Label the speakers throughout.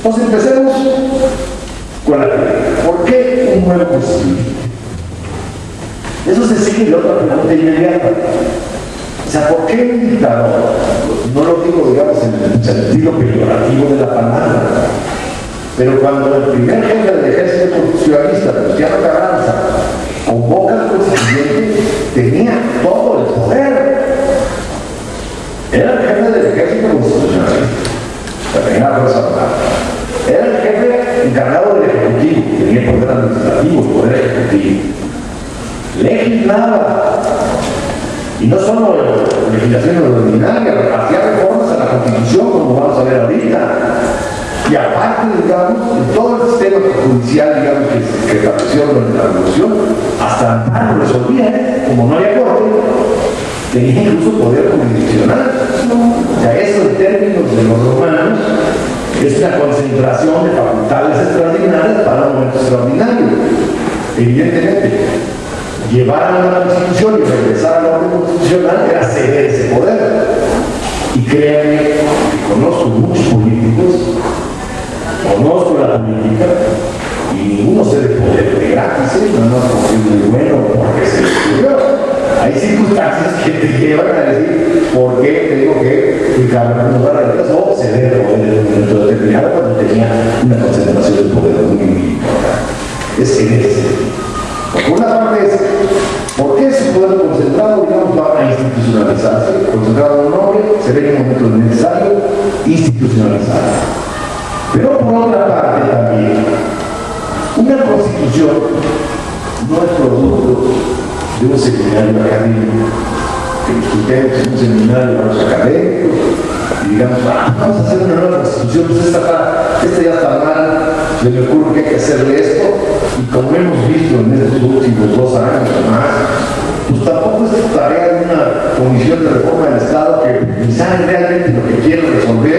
Speaker 1: Entonces empecemos con la primera. ¿Por qué un nuevo constituyente? Eso se sigue de otra pregunta inmediata. O sea, ¿por qué un dictador? No lo digo, digamos, en el sentido peyorativo de la palabra, pero cuando el primer jefe del ejército constitucionalista, Venustiano Carranza, convoca al constituyente, tenía todo el poder. Era el jefe del ejército constitucionalista, tenía la fuerza armada. Era el jefe encargado del ejecutivo, tenía el poder administrativo, el poder ejecutivo. Legislaba, y no solo legislación ordinaria, hacía reformas a la Constitución, como vamos a ver ahorita. Y aparte, digamos, en todo el sistema judicial, digamos, que estableció durante la Revolución, hasta amparo resolvía, como no había corte, tenía incluso poder jurisdiccional. O sea, eso en términos de los romanos es una concentración de facultades extraordinarias para un momento extraordinario. Evidentemente, llevar a una constitución y regresar al orden constitucional era ceder ese poder. Y créanme que conozco muchos políticos, conozco la política, y ninguno cede poder de gratis, no es porque es muy bueno, porque se estudió. Hay circunstancias que te llevan a decir por qué tengo que fijarme en lugar de reglas o ceder poder en un momento determinado cuando tenía una concentración de poder muy importante. Es en ese sentido. Por una parte es, ¿por qué ese poder concentrado, digamos, va a institucionalizarse? Concentrado en un hombre, se ve en un momento necesario institucionalizarse. Pero por otra parte también, una constitución no es producto de un seminario académico, que discutemos en un seminario para los académicos, y digamos, vamos a hacer una nueva constitución, pues esta ya está mal, se me ocurre que hay que hacerle esto, y como hemos visto en estos últimos 2 años o más, pues tampoco es tarea de una comisión de reforma del Estado que ni sabe realmente lo que quiere resolver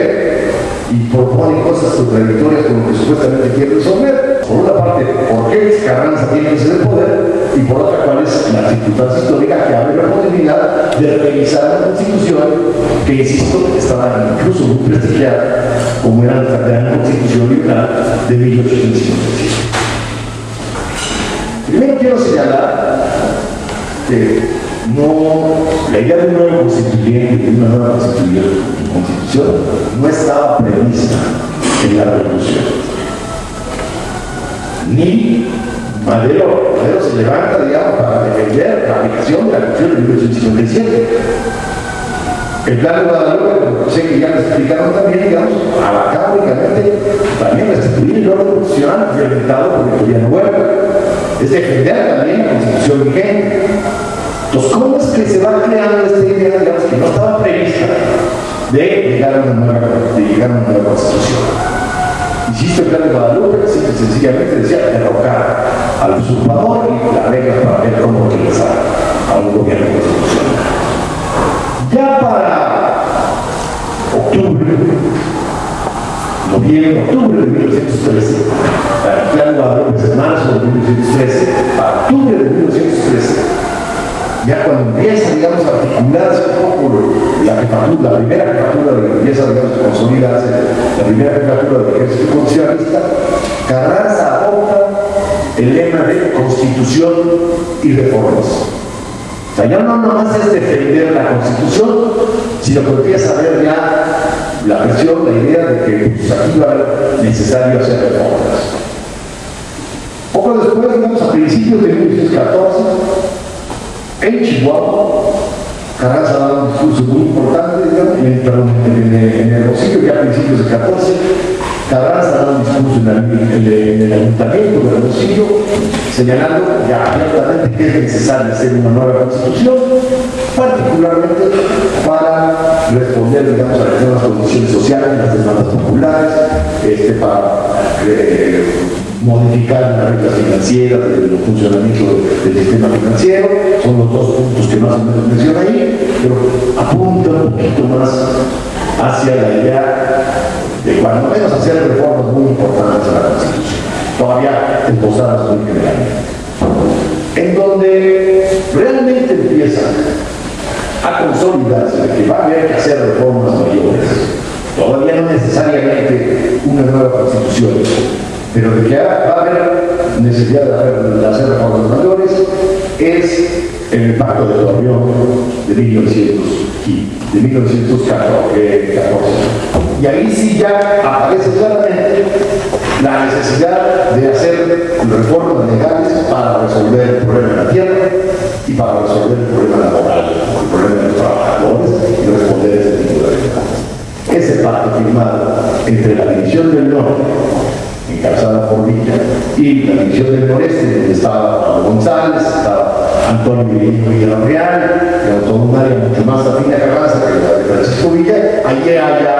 Speaker 1: y propone cosas contradictorias con lo que supuestamente quiere resolver. Por una parte, ¿por qué Carranza tiene ese poder? Y por otra, ¿cuál es la circunstancia histórica que abre la posibilidad de revisar la Constitución que, insisto, estaba incluso muy prestigiada como era la Gran Constitución Liberal de 1857? Primero quiero señalar que la idea de un nuevo constituyente, de una nueva constitución, no estaba prevista en la Revolución. Ni Madero se levanta, digamos, para defender la aplicación de la Constitución de 1857. El plan de Guadalupe, sé que ya les explicaron también, digamos, abarcaba únicamente también restituir el orden constitucional violentado por Victoriano Huerta. Es defender también la Constitución vigente. Entonces, ¿cómo es que se va creando esta idea, digamos, que no estaba prevista de llegar a una nueva constitución? Insisto, el plan de Guadalupe sencillamente decía derrocar al usurpador y la regla para ver cómo regresar a un gobierno constitucional. Ya para octubre de 1913, para el plan de Guadalupe es marzo de 1913, para octubre de 1913, ya cuando empieza, digamos, a articularse un poco la primera jefatura de que empieza, digamos, a consolidarse, la primera jefatura del ejército constitucionalista, Carranza adopta el lema de Constitución y reformas. O sea, ya no nomás es defender la Constitución, sino que empieza a ver ya la presión, la idea de que pues, aquí va a ser necesario hacer reformas. Poco después, digamos, a principios de 1914, en Chihuahua, Carranza da un discurso muy importante, digamos, en el Hermosillo, ya a principios de 14, Carranza da un discurso en el ayuntamiento de Hermosillo, señalando ya abiertamente que es necesario hacer una nueva constitución, particularmente para responder, digamos, a las nuevas condiciones sociales, las demandas populares, para modificar las reglas financieras, el funcionamiento del sistema financiero. Son los 2 puntos que más o menos menciona ahí, pero apunta un poquito más hacia la idea de cuando menos hacer reformas muy importantes a la Constitución, todavía esbozadas muy generalmente. En donde realmente empieza a consolidarse de que va a haber que hacer reformas mayores, todavía no necesariamente una nueva constitución, pero de que va a haber necesidad de hacer reformas mayores es el Pacto de Torreón de 1914. Y ahí sí ya aparece claramente la necesidad de hacer reformas legales para resolver el problema de la tierra y para resolver el problema laboral, el problema de los trabajadores y responder a ese tipo de demandas. Ese pacto firmado entre la División del Norte, encabezada por Villa, y la División del Noreste, donde estaba Pablo González, estaba Antonio Villarreal, que toda un área mucho más afín a Carranza que la de Francisco Villa, allí haya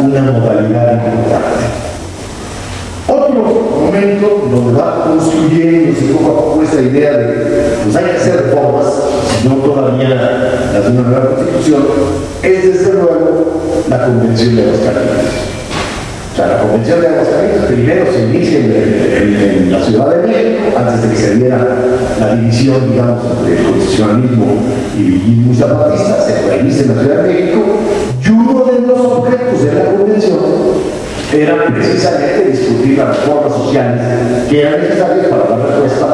Speaker 1: una modalidad importante. Otro momento donde va construyéndose poco a poco esta idea de pues hay que hacer reformas, si no todavía la nueva constitución, es desde luego la Convención de Aguascalientes. O sea, la Convención de Aguascalientes primero se inicia en la Ciudad de México, antes de que se diera la división, digamos, entre el constitucionalismo y villismo zapatista, se inicia en la Ciudad de México, y uno de los objetos de la Convención era precisamente discutir las reformas sociales que eran necesarias para dar respuesta